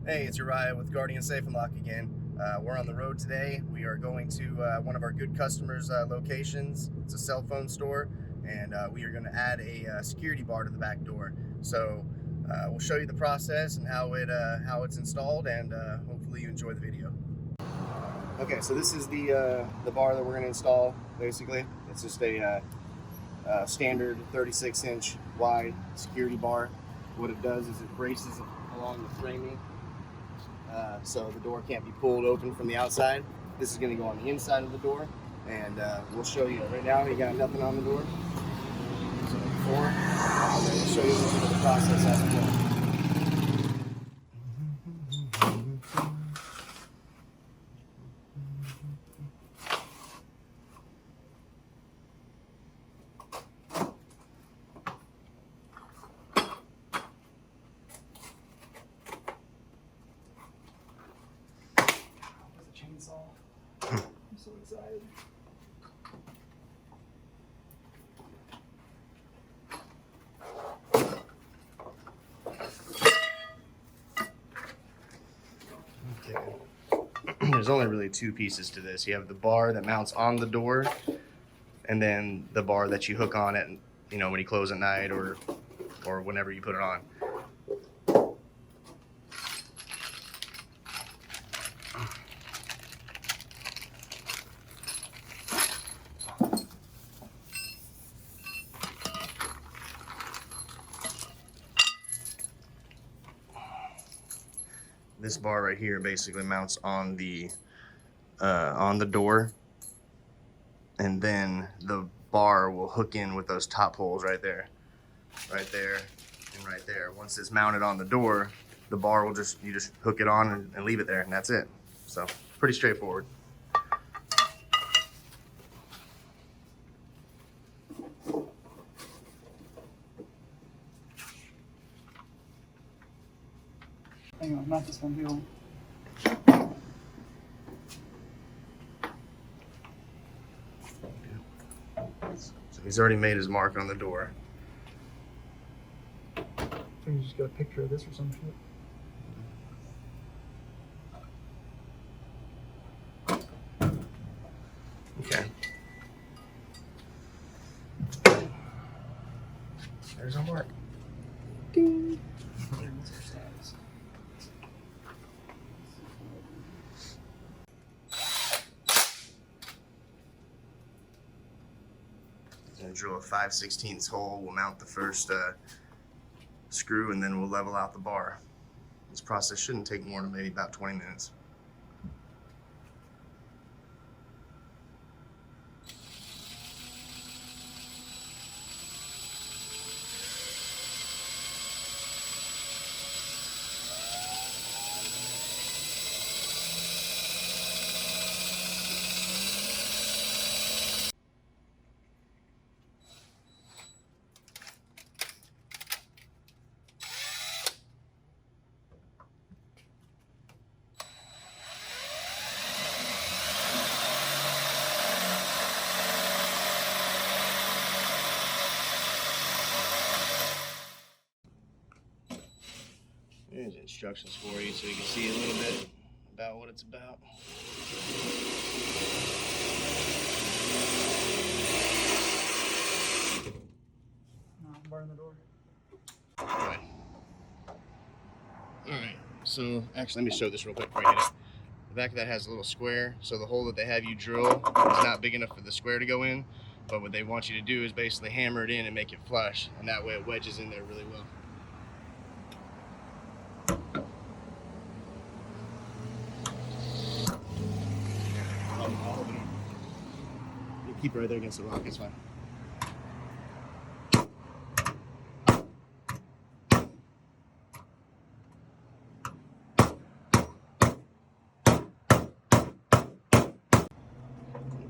Hey, it's Uriah with Guardian Safe and Lock again. We're on the road today. We are going to one of our good customers' locations. It's a cell phone store, and we are going to add a security bar to the back door. So we'll show you the process and how it's installed, and hopefully you enjoy the video. Okay, so this is the bar that we're going to install. Basically, it's just a standard 36-inch wide security bar. What it does is it braces along the framing. So the door can't be pulled open from the outside. This is going to go on the inside of the door, and we'll show you. Right now, you got nothing on the door. So before, and then we'll show you a little bit of the process as we go. Chainsaw. I'm so excited. Okay. There's only really two pieces to this. You have the bar that mounts on the door, and then the bar that you hook on it, you know, when you close at night or whenever you put it on. This bar right here basically mounts on the door, and then the bar will hook in with those top holes right there, and right there. Once it's mounted on the door, the bar will you just hook it on and leave it there, and that's it. So pretty straightforward. Hang on, not this one, the old. So he's already made his mark on the door. So you just got a picture of this or some shit. Okay. There's our mark. Ding. What's our status? Gonna drill a 5/16 hole. We'll mount the first screw, and then we'll level out the bar. This process shouldn't take more than maybe about 20 minutes. There's instructions for you so you can see a little bit about what it's about. No, bar in the door. Alright, so actually let me show this real quick before you hit it. The back of that has a little square, so the hole that they have you drill is not big enough for the square to go in, but what they want you to do is basically hammer it in and make it flush, and that way it wedges in there really well. I'll hold it on. You keep it right there against the rock, it's fine.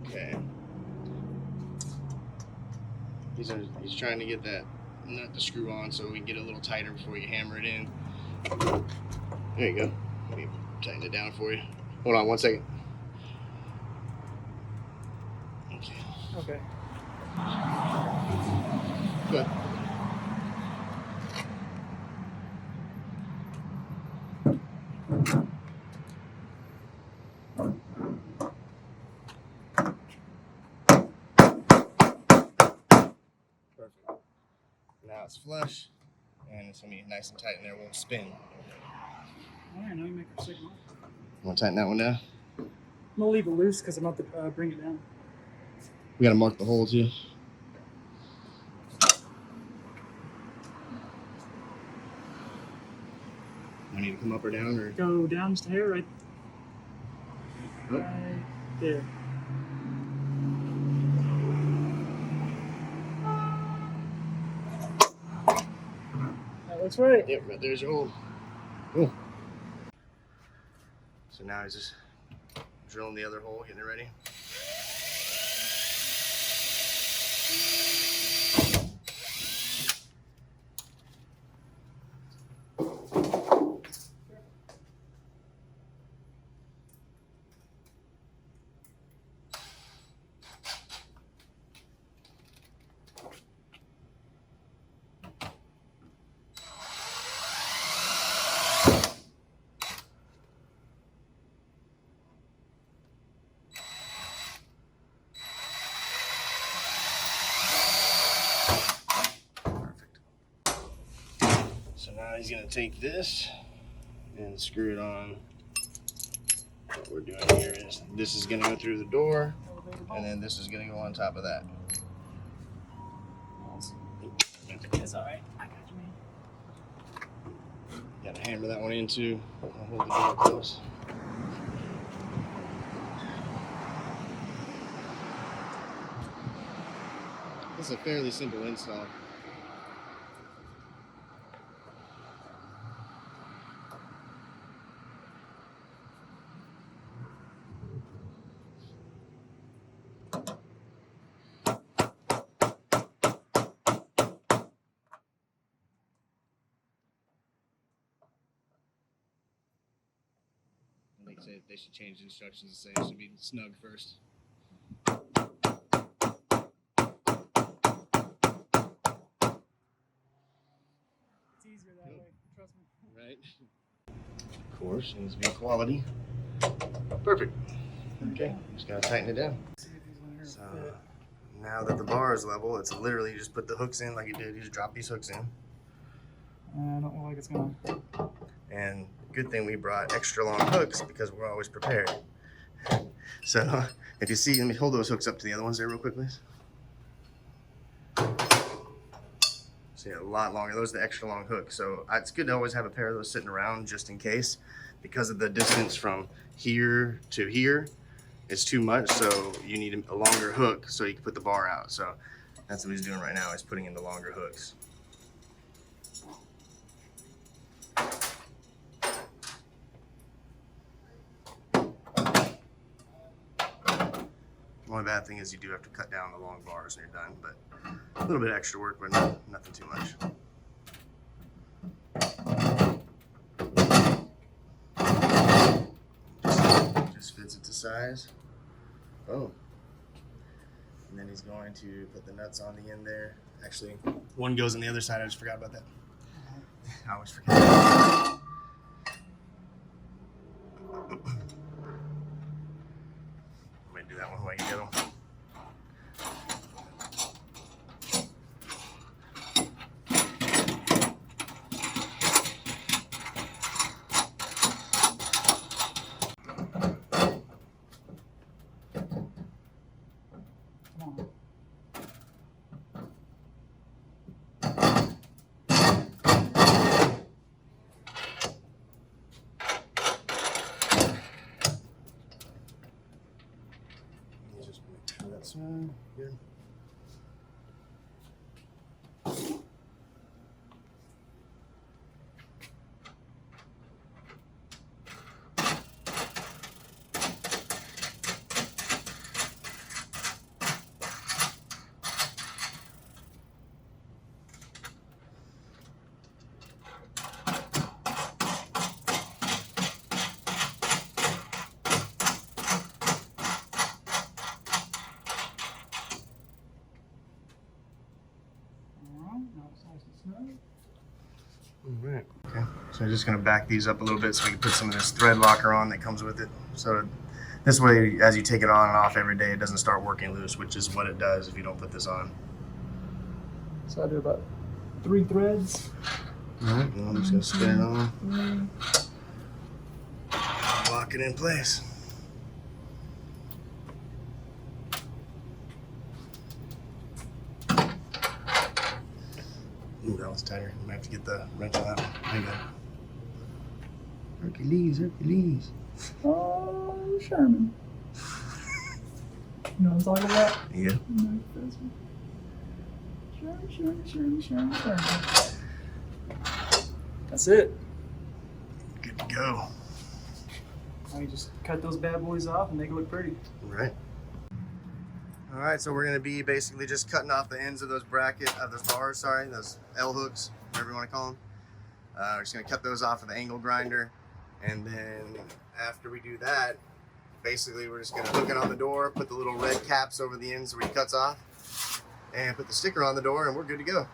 Okay. He's trying to get that nut to screw on so we can get it a little tighter before you hammer it in. There you go. Let me tighten it down for you. Hold on 1 second. Okay. Okay. Good. it's flush, and it's gonna be nice and tight in there. Won't spin. All right, now you make her signal. Want to tighten that one down? I'm gonna leave it loose because I'm about to bring it down. We gotta mark the hole too. I need to come up or down, or Go down just a hair, right? Oh. Right there. That looks right. Yep, right there's your hole. Cool. So now he's just drilling the other hole, getting it ready. So now he's gonna take this and screw it on. What we're doing here is this is gonna go through the door, and then this is gonna go on top of that. It's all right. I got you, man. Gotta hammer that one in too. I'll hold the door close. This is a fairly simple install. They should change the instructions and say it should be snug first. It's easier that way. Trust me. Right? Of course, needs to be quality. Perfect. Okay, just gotta tighten it down. See if he's gonna So fit. now that the bar is level, it's literally you just put the hooks in like you did. You just drop these hooks in. I don't look like it's gonna. And good thing we brought extra long hooks because we're always prepared. So if you see, let me hold those hooks up to the other ones there real quick, please. See, a lot longer. Those are the extra long hooks. So it's good to always have a pair of those sitting around just in case, because of the distance from here to here. It's too much, so you need a longer hook so you can put the bar out. So that's what he's doing right now, is putting in the longer hooks. The only bad thing is you do have to cut down the long bars when you're done, but a little bit of extra work, but nothing too much. Just fits it to size. Oh. And then he's going to put the nuts on the end there. Actually, one goes on the other side. I just forgot about that. I always forget. I'm going to do that one while you get them. Come on. Just make sure that's good. All right. Okay. So I'm just going to back these up a little bit so we can put some of this thread locker on that comes with it. So this way, as you take it on and off every day, it doesn't start working loose, which is what it does if you don't put this on. So I do about 3 threads. Alright, well, I'm just going to spin it on. 3. Lock it in place. Ooh, that was tighter. I might have to get the wrench out. There you go. Hercules, Hercules. Oh, Sherman. You know what I'm talking about? Yeah. Sherman. That's it. Good to go. Now you just cut those bad boys off and make it look pretty. Right. All right, so we're going to be basically just cutting off the ends of those bars, those L hooks, whatever you want to call them. We're just going to cut those off with the angle grinder. And then after we do that, basically we're just going to hook it on the door, put the little red caps over the ends where he cuts off, and put the sticker on the door, and we're good to go.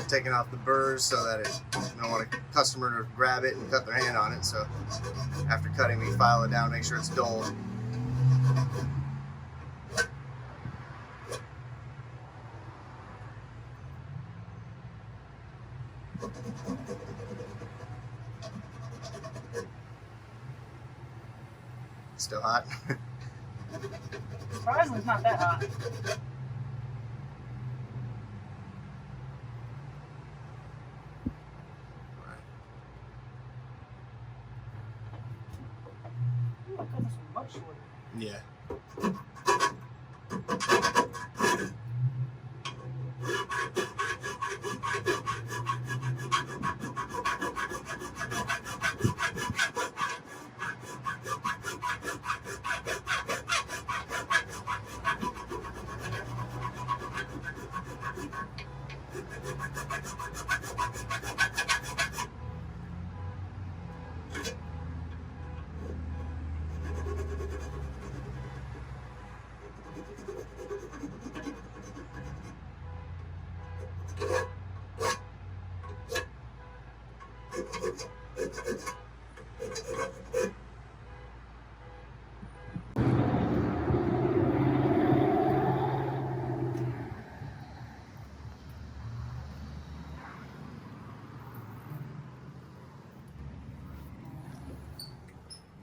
Taking off the burrs so that I don't want a customer to grab it and cut their hand on it. So after cutting, we file it down, make sure it's dull. Still hot. Surprisingly, it's not that hot. Ooh, I cut this one much shorter. Yeah.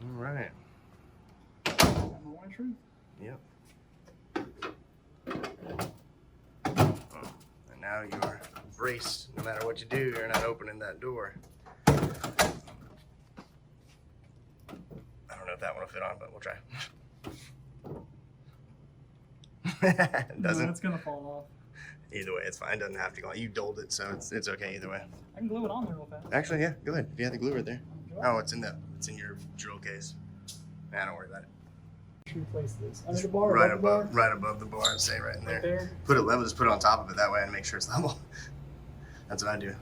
All right. Number one truth. Yep. And now you're braced. No matter what you do, you're not opening that door. I don't know if that one will fit on, but we'll try. It doesn't. No, it's gonna fall off. Either way, it's fine. It doesn't have to go on. You dulled it, so it's okay either way. I can glue it on there real fast. Actually, yeah, go ahead. If you have the glue right there. Oh, it's in your drill case. Nah, don't worry about it. Should we place this under the bar? Right above the bar? right above the bar, and stay right in Right there. there. Put it level. Just put it on top of it that way, and make sure it's level. That's what I do.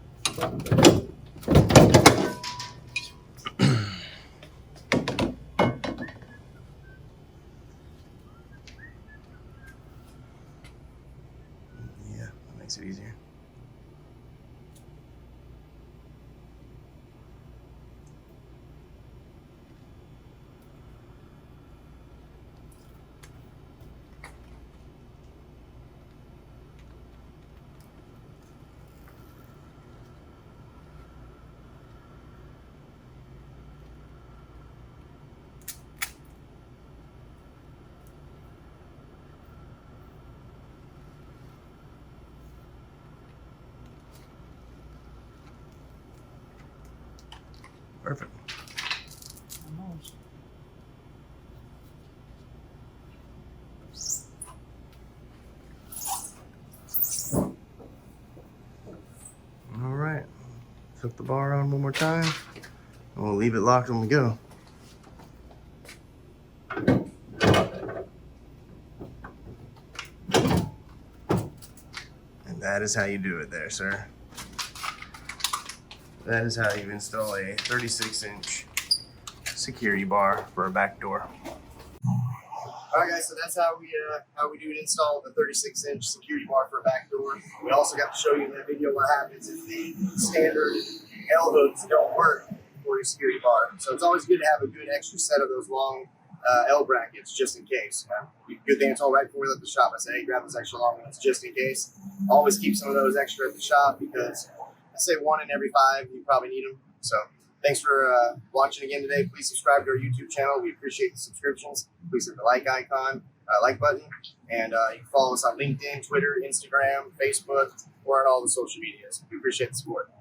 Yeah, that makes it easier. Perfect. Clip the bar on one more time, and we'll leave it locked when we go. And that is how you do it there, sir. That is how you install a 36-inch security bar for a back door. All right, guys, so that's how we do install the 36-inch security bar for a back door. We also got to show you in that video what happens if the standard L hooks don't work for your security bar. So it's always good to have a good extra set of those long L brackets just in case. Good thing it's all right before we left the shop. I said, hey, grab those extra long ones just in case. Always keep some of those extra at the shop because I say 1 in every 5, you probably need them. So thanks for watching again today. Please subscribe to our YouTube channel. We appreciate the subscriptions. Please hit the like icon, like button. And you can follow us on LinkedIn, Twitter, Instagram, Facebook, or on all the social medias. We appreciate the support.